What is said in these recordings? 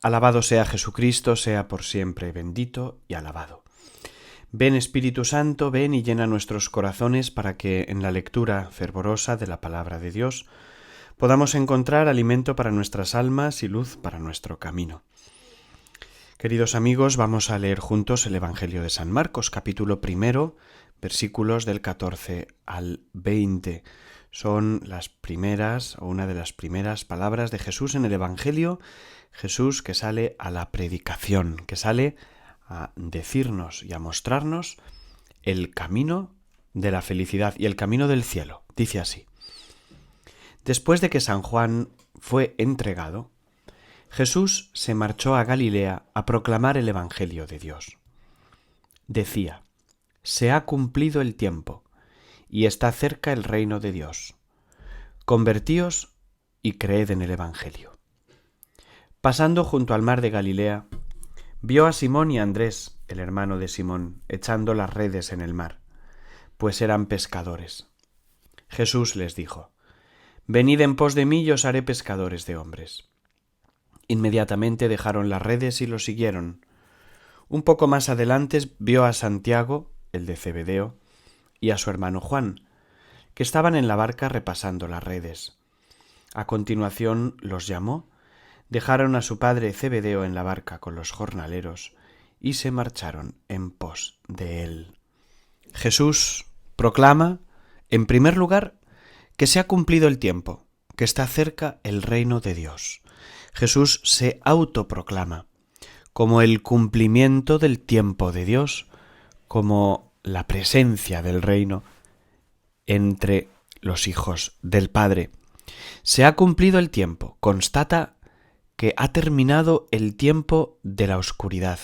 Alabado sea Jesucristo, sea por siempre bendito y alabado. Ven Espíritu Santo, ven y llena nuestros corazones para que en la lectura fervorosa de la palabra de Dios podamos encontrar alimento para nuestras almas y luz para nuestro camino. Queridos amigos, vamos a leer juntos el Evangelio de San Marcos, capítulo 1, versículos del 14 al 20. Son las primeras o una de las primeras palabras de Jesús en el Evangelio. Jesús que sale a la predicación, que sale a decirnos y a mostrarnos el camino de la felicidad y el camino del cielo. Dice así: Después de que San Juan fue entregado, Jesús se marchó a Galilea a proclamar el Evangelio de Dios. Decía: Se ha cumplido el tiempo, y está cerca el reino de Dios. Convertíos y creed en el Evangelio. Pasando junto al mar de Galilea, vio a Simón y a Andrés, el hermano de Simón, echando las redes en el mar, pues eran pescadores. Jesús les dijo: Venid en pos de mí y os haré pescadores de hombres. Inmediatamente dejaron las redes y lo siguieron. Un poco más adelante vio a Santiago, el de Zebedeo, y a su hermano Juan, que estaban en la barca repasando las redes. A continuación los llamó, dejaron a su padre Zebedeo en la barca con los jornaleros y se marcharon en pos de él. Jesús proclama, en primer lugar, que se ha cumplido el tiempo, que está cerca el reino de Dios. Jesús se autoproclama como el cumplimiento del tiempo de Dios, como la presencia del reino entre los hijos del Padre. Se ha cumplido el tiempo, constata que ha terminado el tiempo de la oscuridad,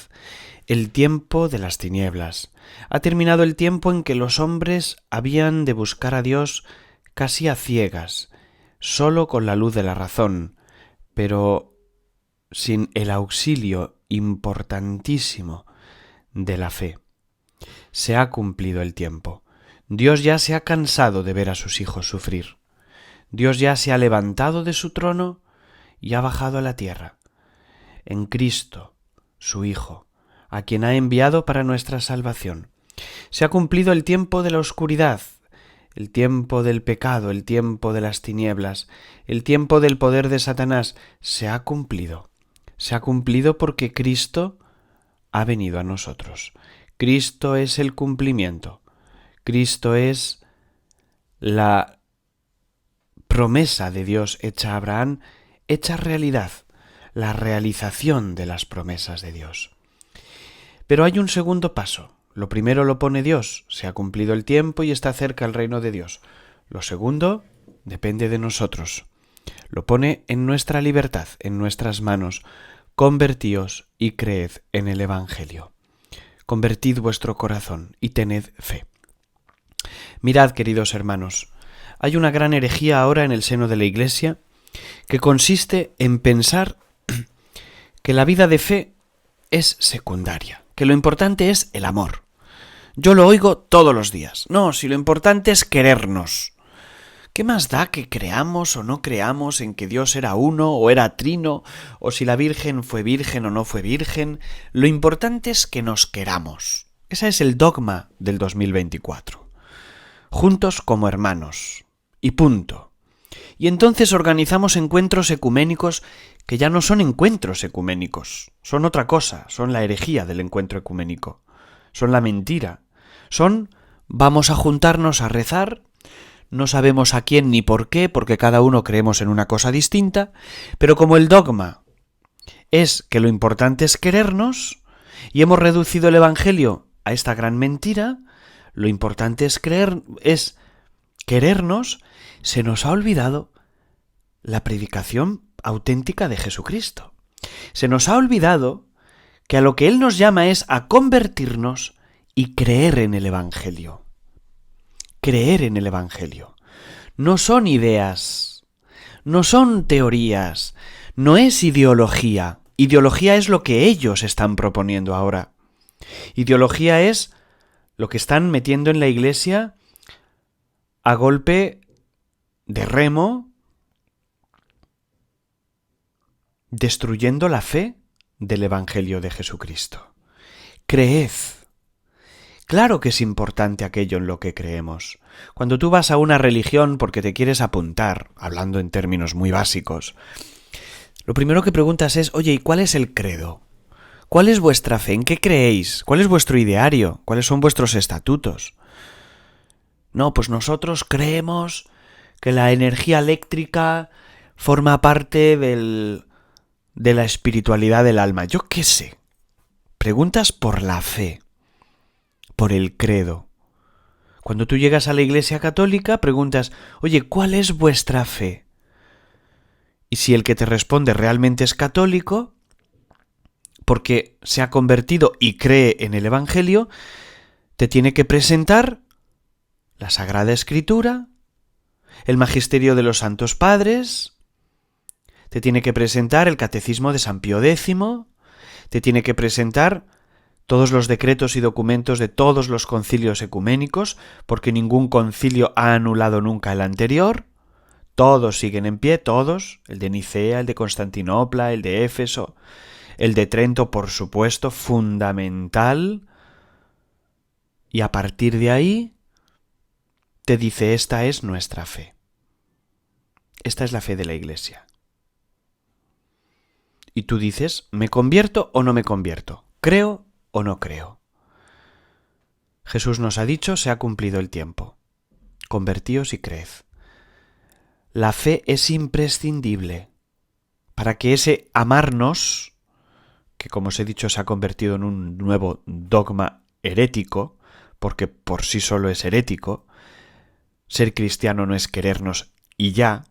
el tiempo de las tinieblas. Ha terminado el tiempo en que los hombres habían de buscar a Dios casi a ciegas, solo con la luz de la razón, pero sin el auxilio importantísimo de la fe. Se ha cumplido el tiempo. Dios ya se ha cansado de ver a sus hijos sufrir. Dios ya se ha levantado de su trono y ha bajado a la tierra. En Cristo, su Hijo, a quien ha enviado para nuestra salvación. Se ha cumplido el tiempo de la oscuridad, el tiempo del pecado, el tiempo de las tinieblas, el tiempo del poder de Satanás. Se ha cumplido. Se ha cumplido porque Cristo ha venido a nosotros. Cristo es el cumplimiento. Cristo es la promesa de Dios hecha a Abraham, hecha realidad, la realización de las promesas de Dios. Pero hay un segundo paso. Lo primero lo pone Dios, se ha cumplido el tiempo y está cerca el reino de Dios. Lo segundo depende de nosotros. Lo pone en nuestra libertad, en nuestras manos. Convertíos y creed en el Evangelio. Convertid vuestro corazón y tened fe. Mirad, queridos hermanos, hay una gran herejía ahora en el seno de la Iglesia que consiste en pensar que la vida de fe es secundaria, que lo importante es el amor. Yo lo oigo todos los días. No, si lo importante es querernos. ¿Qué más da que creamos o no creamos en que Dios era uno o era trino, o si la Virgen fue virgen o no fue virgen? Lo importante es que nos queramos. Ese es el dogma del 2024. Juntos como hermanos. Y punto. Y entonces organizamos encuentros ecuménicos que ya no son encuentros ecuménicos. Son otra cosa, son la herejía del encuentro ecuménico. Son la mentira. Son vamos a juntarnos a rezar. No sabemos a quién ni por qué, porque cada uno creemos en una cosa distinta, pero como el dogma es que lo importante es querernos, y hemos reducido el Evangelio a esta gran mentira, lo importante es querernos, se nos ha olvidado la predicación auténtica de Jesucristo. Se nos ha olvidado que a lo que Él nos llama es a convertirnos y creer en el Evangelio. Creer en el Evangelio. No son ideas, no son teorías, no es ideología. Ideología es lo que ellos están proponiendo ahora. Ideología es lo que están metiendo en la Iglesia a golpe de remo, destruyendo la fe del Evangelio de Jesucristo. Creed. Claro que es importante aquello en lo que creemos. Cuando tú vas a una religión porque te quieres apuntar, hablando en términos muy básicos, lo primero que preguntas es, oye, ¿y cuál es el credo? ¿Cuál es vuestra fe? ¿En qué creéis? ¿Cuál es vuestro ideario? ¿Cuáles son vuestros estatutos? No, pues nosotros creemos que la energía eléctrica forma parte de la espiritualidad del alma. Yo qué sé. Preguntas por la fe, por el credo. Cuando tú llegas a la Iglesia Católica, preguntas, oye, ¿cuál es vuestra fe? Y si el que te responde realmente es católico, porque se ha convertido y cree en el Evangelio, te tiene que presentar la Sagrada Escritura, el Magisterio de los Santos Padres, te tiene que presentar el Catecismo de San Pío X, te tiene que presentar todos los decretos y documentos de todos los concilios ecuménicos, porque ningún concilio ha anulado nunca el anterior. Todos siguen en pie, todos, el de Nicea, el de Constantinopla, el de Éfeso, el de Trento, por supuesto, fundamental. Y a partir de ahí te dice, esta es nuestra fe. Esta es la fe de la Iglesia. Y tú dices, ¿me convierto o no me convierto? ¿Creo o no creo? Jesús nos ha dicho, se ha cumplido el tiempo. Convertíos y creed. La fe es imprescindible para que ese amarnos, que como os he dicho se ha convertido en un nuevo dogma herético, porque por sí solo es herético, ser cristiano no es querernos y ya,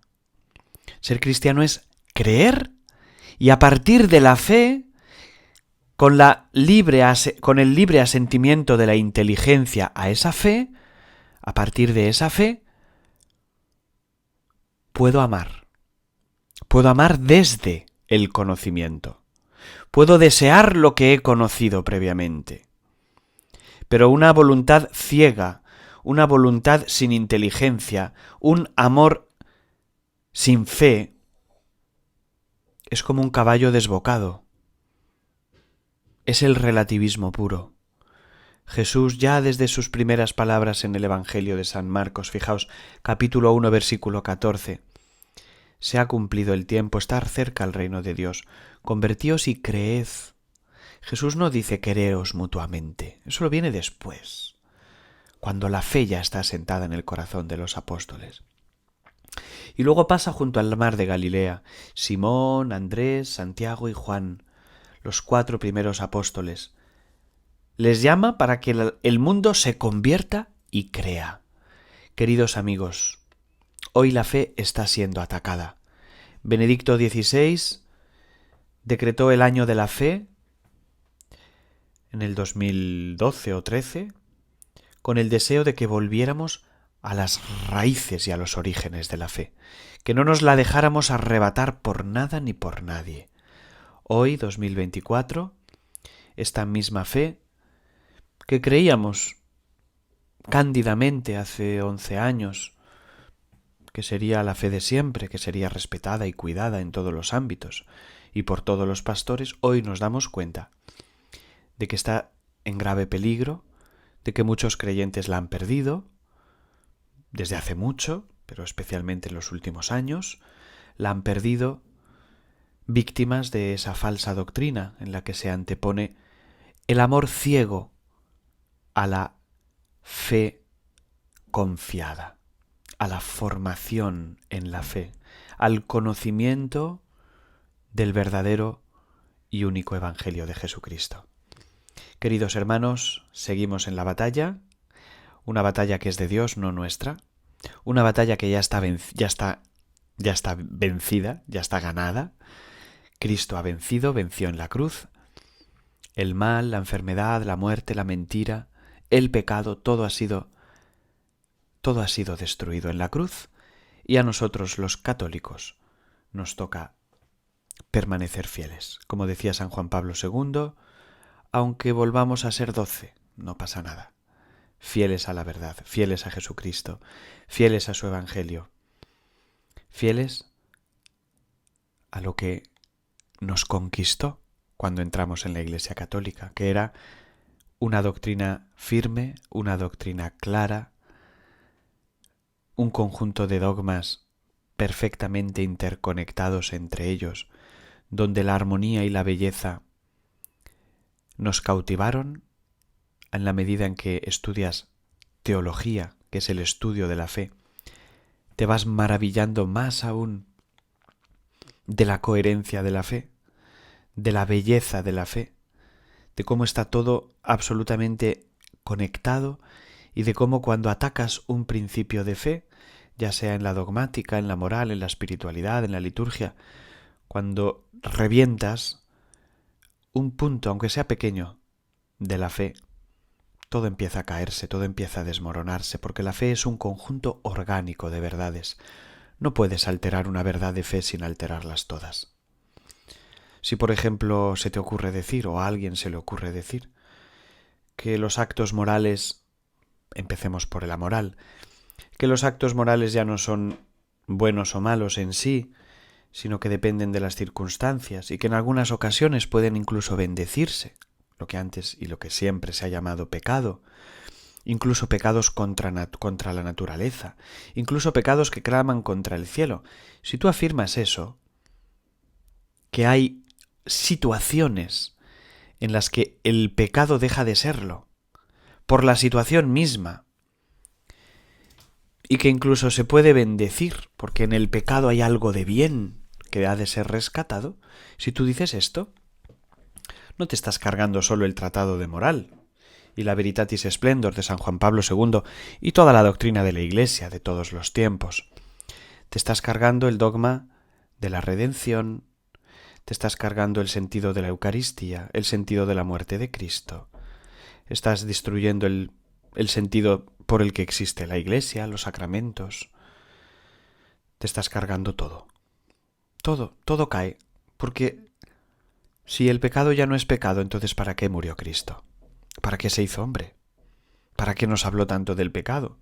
ser cristiano es creer y a partir de la fe, con el libre asentimiento de la inteligencia a esa fe, a partir de esa fe, puedo amar. Puedo amar desde el conocimiento. Puedo desear lo que he conocido previamente. Pero una voluntad ciega, una voluntad sin inteligencia, un amor sin fe, es como un caballo desbocado. Es el relativismo puro. Jesús ya desde sus primeras palabras en el Evangelio de San Marcos, fijaos, capítulo 1, versículo 14, se ha cumplido el tiempo, estar cerca el reino de Dios. Convertíos y creed. Jesús no dice quereos mutuamente, eso lo viene después, cuando la fe ya está asentada en el corazón de los apóstoles. Y luego pasa junto al mar de Galilea, Simón, Andrés, Santiago y Juan, los 4 primeros apóstoles. Les llama para que el mundo se convierta y crea. Queridos amigos, hoy la fe está siendo atacada. Benedicto XVI decretó el año de la fe en el 2012 o 13 con el deseo de que volviéramos a las raíces y a los orígenes de la fe, que no nos la dejáramos arrebatar por nada ni por nadie. Hoy, 2024, esta misma fe que creíamos cándidamente hace 11 años, que sería la fe de siempre, que sería respetada y cuidada en todos los ámbitos y por todos los pastores, hoy nos damos cuenta de que está en grave peligro, de que muchos creyentes la han perdido desde hace mucho, pero especialmente en los últimos años, la han perdido víctimas de esa falsa doctrina en la que se antepone el amor ciego a la fe confiada, a la formación en la fe, al conocimiento del verdadero y único Evangelio de Jesucristo. Queridos hermanos, seguimos en la batalla, una batalla que es de Dios, no nuestra, una batalla que ya está vencida, ya está ganada. Cristo ha vencido, venció en la cruz. El mal, la enfermedad, la muerte, la mentira, el pecado, todo ha sido destruido en la cruz y a nosotros los católicos nos toca permanecer fieles. Como decía San Juan Pablo II, aunque volvamos a ser 12, no pasa nada. Fieles a la verdad, fieles a Jesucristo, fieles a su Evangelio, fieles a lo que nos conquistó cuando entramos en la Iglesia Católica, que era una doctrina firme, una doctrina clara, un conjunto de dogmas perfectamente interconectados entre ellos, donde la armonía y la belleza nos cautivaron en la medida en que estudias teología, que es el estudio de la fe. Te vas maravillando más aún de la coherencia de la fe, de la belleza de la fe, de cómo está todo absolutamente conectado y de cómo cuando atacas un principio de fe, ya sea en la dogmática, en la moral, en la espiritualidad, en la liturgia, cuando revientas un punto, aunque sea pequeño, de la fe, todo empieza a caerse, todo empieza a desmoronarse, porque la fe es un conjunto orgánico de verdades. No puedes alterar una verdad de fe sin alterarlas todas. Si, por ejemplo, se te ocurre decir, o a alguien se le ocurre decir, que los actos morales, empecemos por la moral, que los actos morales ya no son buenos o malos en sí, sino que dependen de las circunstancias y que en algunas ocasiones pueden incluso bendecirse, lo que antes y lo que siempre se ha llamado pecado, incluso pecados contra la naturaleza, incluso pecados que claman contra el cielo. Si tú afirmas eso, que hay situaciones en las que el pecado deja de serlo, por la situación misma, y que incluso se puede bendecir, porque en el pecado hay algo de bien que ha de ser rescatado, si tú dices esto, no te estás cargando solo el tratado de moral y la Veritatis Splendor de San Juan Pablo II y toda la doctrina de la Iglesia de todos los tiempos. Te estás cargando el dogma de la redención, te estás cargando el sentido de la Eucaristía, el sentido de la muerte de Cristo. Estás destruyendo el sentido por el que existe la Iglesia, los sacramentos. Te estás cargando todo. Todo cae, porque si el pecado ya no es pecado, entonces ¿para qué murió Cristo? ¿Para qué se hizo hombre? ¿Para qué nos habló tanto del pecado?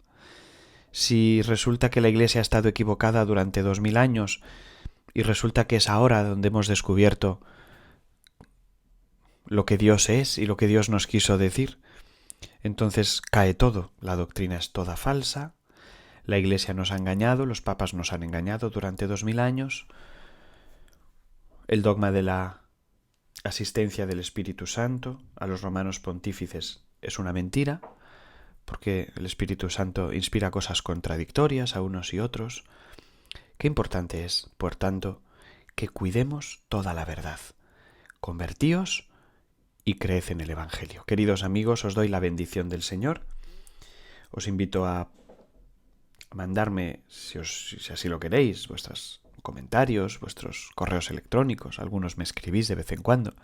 Si resulta que la Iglesia ha estado equivocada durante 2000 años y resulta que es ahora donde hemos descubierto lo que Dios es y lo que Dios nos quiso decir, entonces cae todo. La doctrina es toda falsa, la Iglesia nos ha engañado, los papas nos han engañado durante 2000 años, el dogma de la asistencia del Espíritu Santo a los romanos pontífices es una mentira, porque el Espíritu Santo inspira cosas contradictorias a unos y otros. Qué importante es, por tanto, que cuidemos toda la verdad. Convertíos y creed en el Evangelio. Queridos amigos, os doy la bendición del Señor. Os invito a mandarme, si así lo queréis, vuestros comentarios, vuestros correos electrónicos. Algunos me escribís de vez en cuando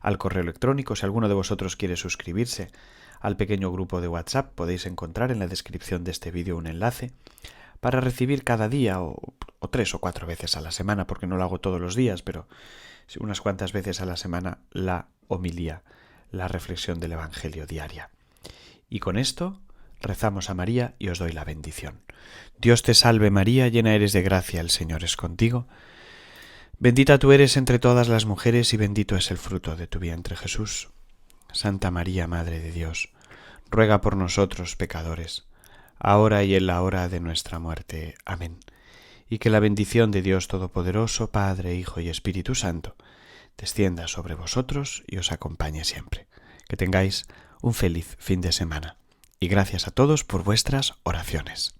al correo electrónico. Si alguno de vosotros quiere suscribirse al pequeño grupo de WhatsApp, podéis encontrar en la descripción de este vídeo un enlace para recibir cada día o 3 o 4 veces a la semana, porque no lo hago todos los días, pero unas cuantas veces a la semana la homilía, la reflexión del Evangelio diaria. Y con esto rezamos a María y os doy la bendición. Dios te salve María, llena eres de gracia, el Señor es contigo. Bendita tú eres entre todas las mujeres y bendito es el fruto de tu vientre Jesús. Santa María, Madre de Dios, ruega por nosotros pecadores, ahora y en la hora de nuestra muerte. Amén. Y que la bendición de Dios Todopoderoso, Padre, Hijo y Espíritu Santo, descienda sobre vosotros y os acompañe siempre. Que tengáis un feliz fin de semana. Y gracias a todos por vuestras oraciones.